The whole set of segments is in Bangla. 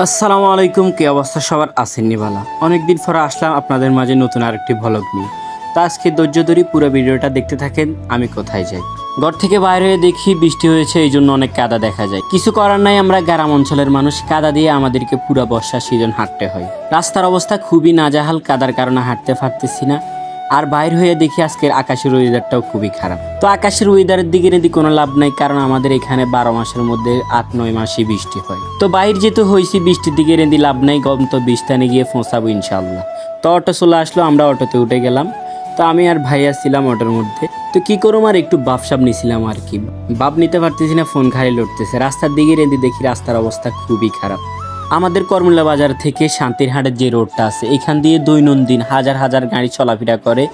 আসসালামু আলাইকুম, কি অবস্থা সবার? আসেননি ভালো? অনেকদিন পরে আসলাম আপনাদের মাঝে নতুন আরেকটি ভ্লগ নিয়ে। তো আজকে ধৈর্য ধরে পুরো ভিডিওটা দেখতে থাকেন। আমি কোথায় যাই, ঘর থেকে বাইরে হয়ে দেখি বৃষ্টি হয়েছে, এই জন্য অনেক কাদা দেখা যায়। কিছু করার নাই, আমরা গ্রাম অঞ্চলের মানুষ, কাদা দিয়ে আমাদেরকে পুরো বর্ষা সিজন হাঁটতে হয়। রাস্তার অবস্থা খুবই নাজেহাল, কাদার কারণে হাঁটতে পারতেছি না। আর বাইর হয়ে দেখি আজকের আকাশের ওয়েদারটাও খুবই খারাপ। তো আকাশের ওয়েদারের দিকে নিয়ে কোনো লাভ নাই, কারণ আমাদের এখানে 12 মাসের মধ্যে 8-9 মাসই বৃষ্টি হয়। তো বাইরে যেতে হয়েছি, বৃষ্টির দিকে রেঁধি লাভ নাই, গন্তব্যস্থানে গিয়ে পৌঁছাবো ইনশাল্লাহ। তো অটো চলে আসলো, আমরা অটোতে উঠে গেলাম। তো আমি আর ভাইয়া ছিলাম অটোর মধ্যে। তো কি করুম, আর একটু বাপসাপ নিছিলাম আর কি। বাপ নিতে পারতেছি না, ফোন খালি লড়তেছে। রাস্তার দিকে রেঁধি দেখি রাস্তার অবস্থা খুবই খারাপ। আমাদের কর্মলা বাজার থেকে শান্তিরহাটের যে রোডটা আছে, এখান দিয়ে দৈনন্দিন হাজার হাজার গাড়ি চলাফেরা করে,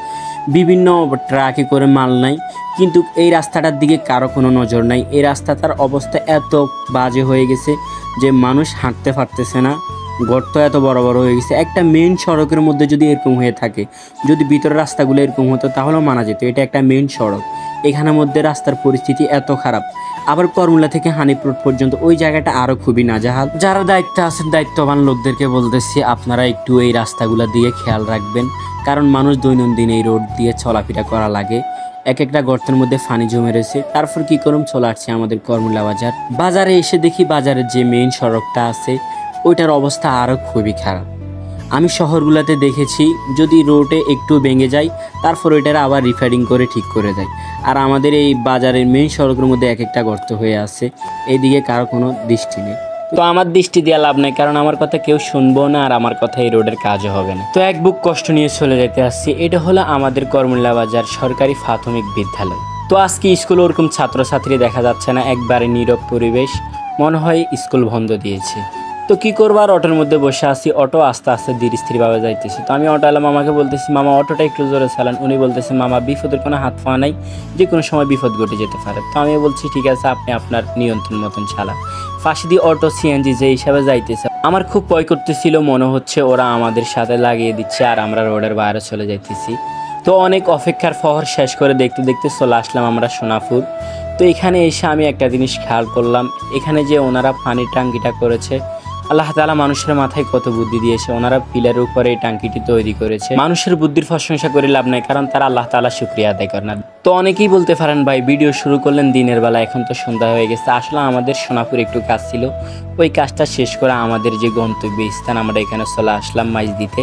বিভিন্ন ট্রাকে করে মাল নাই। কিন্তু এই রাস্তাটার দিকে কারো কোনো নজর নাই। এই রাস্তাটার অবস্থা এত বাজে হয়ে গেছে যে মানুষ হাঁটতে পারতেছে না। গর্ত এত বড় বড় হয়ে গেছে। একটা মেইন সড়কের মধ্যে যদি এরকম হয়ে থাকে, যদি ভিতরের রাস্তাগুলো এরকম হতো তাহলেও মানা যেত। এটা একটা মেইন সড়ক, এখানের মধ্যে রাস্তার পরিস্থিতি এত খারাপ। আবার করমুলা থেকে হানিফ রোড পর্যন্ত ওই জায়গাটা আরও খুবই নাজেহাল। যারা দায়িত্ব আছেন, দায়িত্ববান লোকদেরকে বলতেছি, আপনারা একটু এই রাস্তাগুলো দিয়ে খেয়াল রাখবেন, কারণ মানুষ দৈনন্দিন এই রোড দিয়ে চলাফেরা করা লাগে। এক একটা গর্তের মধ্যে পানি জমে রয়েছে। তারপর কি করুম, চলে আসছে আমাদের করমুলা বাজার। বাজারে এসে দেখি বাজারের যে মেইন সড়কটা আছে ওইটার অবস্থা আরও খুবই খারাপ। আমি শহরগুলোতে দেখেছি, যদি রোডে একটু ভেঙে যায় তারপর ওইটার আবার রিপেয়ারিং করে ঠিক করে দেয়। আর আমাদের এই বাজারের মেইন সড়কের মধ্যে এক একটা গর্ত হয়ে আছে, এইদিকে কারো কোনো দৃষ্টি নেই। তো আমার দৃষ্টি দেওয়া লাভ নাই, কারণ আমার কথা কেউ শুনবো না, আর আমার কথা এই রোডের কাজও হবে না। তো এক বুক কষ্ট নিয়ে চলে যেতে আসছি। এটা হলো আমাদের করমুল্লা বাজার সরকারি প্রাথমিক বিদ্যালয়। তো আজকে স্কুলে ওরকম ছাত্রছাত্রী দেখা যাচ্ছে না, একবারে নীরব পরিবেশ, মনে হয় স্কুল বন্ধ দিয়েছে। তো কী করবার, অটোর মধ্যে বসে আছি। অটো আস্তে আস্তে ধীরে স্থিরভাবে যাইতেছে। তো আমি অটোওয়ালা মামাকে বলতেছি, মামা অটোটা একটু জোরে চালান। উনি বলতেছে, মামা বিপদের কোনো হাত পাওয়া নাই, যে কোনো সময় বিপদ ঘটে যেতে পারে। তো আমি বলছি, ঠিক আছে, আপনি আপনার নিয়ন্ত্রণ মতন চালান। ফাঁসি দিয়ে অটো সিএনজি যে হিসাবে যাইতেছে, আমার খুব ভয় করতেছিল, মনে হচ্ছে ওরা আমাদের সাথে লাগিয়ে দিচ্ছে আর আমরা রোডের বাইরে চলে যাইতেছি। তো অনেক অপেক্ষার ফহর শেষ করে দেখতে দেখতে চলে আসলাম আমরা সোনাপুর। তো এখানে এসে আমি একটা জিনিস খেয়াল করলাম, এখানে যে ওনারা পানির টাঙ্কিটা করেছে, আল্লাহ তাআলা মানুষের মাথায় কত বুদ্ধি দিয়েছে। ওনারা পিলারের উপরে এই টাঙ্কিটি তৈরি করেছে। মানুষের বুদ্ধির প্রশংসা করে লাভ নাই, কারণ তারা আল্লাহ তাআলা শুকরিয়া আদায় করে না। তো অনেকেই বলতে পারেন, ভাই ভিডিও শুরু করলেন দিনের বেলা, এখন তো সন্ধ্যা হয়ে গেছে। আসলে আমাদের সোনাপুর একটু কাজ ছিল, ওই কাজটা শেষ করে আমাদের যে গন্তব্য স্থান, আমরা এখানে চলে আসলাম মাছ দিতে।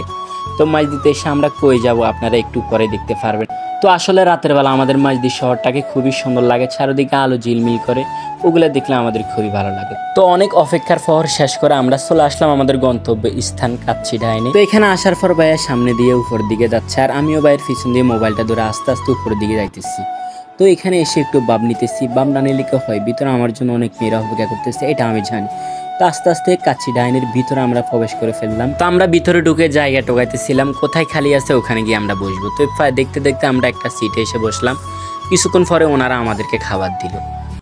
তো মাছ দিতে এসে আমরা কই যাব আপনারা একটু পরে দেখতে পারবেন। তো আসলে রাতের বেলা আমাদের মাঝদি শহরটাকে খুবই সুন্দর লাগে, চারিদিকে আলো ঝিলমিল করে, ওগুলো দেখলে আমাদের খুবই ভালো লাগে। তো অনেক অপেক্ষার পর শেষ করে আমরা চলে আসলাম আমাদের গন্তব্য স্থান কাচ্চি ডাইনে। তো এখানে আসার পর ভাইয়া সামনে দিয়ে উপর দিকে যাচ্ছে, আর আমিও ভাইয়ের পিছন দিয়ে মোবাইলটা ধরে আস্তে আস্তে উপরের দিকে যাইতেছি। তো এখানে এসে একটু বাম নিতেছি, বাম ডানে লিখে হয়, ভিতরে আমার জন্য অনেক মেয়েরা অপেক্ষা করতেছে, এটা আমি জানি। তো আস্তে আস্তে কাচ্চি ডাইনের ভিতরে আমরা প্রবেশ করে ফেললাম। তো আমরা ভিতরে ঢুকে জায়গা টোকাইতেছিলাম, কোথায় খালি আছে ওখানে গিয়ে আমরা বসবো। তো দেখতে দেখতে আমরা একটা সিটে এসে বসলাম। কিছুক্ষণ পরে ওনারা আমাদেরকে খাবার দিল।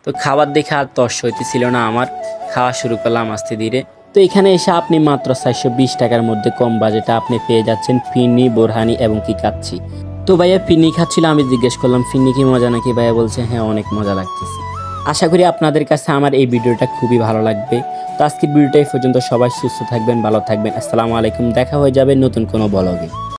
তো খাবার দেখে আর তর্স হইতেছিল না আমার, খাওয়া শুরু করলাম আস্তে ধীরে। তো এখানে এসে আপনি মাত্র 420 টাকার মধ্যে কম বাজেটে আপনি পেয়ে যাচ্ছেন ফিরনি, বোরহানি এবং কি কাচ্চি। তো ভাইয়া ফিরনি খাচ্ছিল, আমি জিজ্ঞেস করলাম ফিরনি কি মজা নাকি? ভাইয়া বলছে হ্যাঁ অনেক মজা লাগতেছে। আশা করি আপনাদের কাছে আমার এই ভিডিওটা খুবই ভালো লাগবে। তো আজকের ভিডিওটা এই পর্যন্ত, সবাই সুস্থ থাকবেন, ভালো থাকবেন। আসসালামু আলাইকুম, দেখা হয়ে যাবে নতুন কোনো ব্লগে।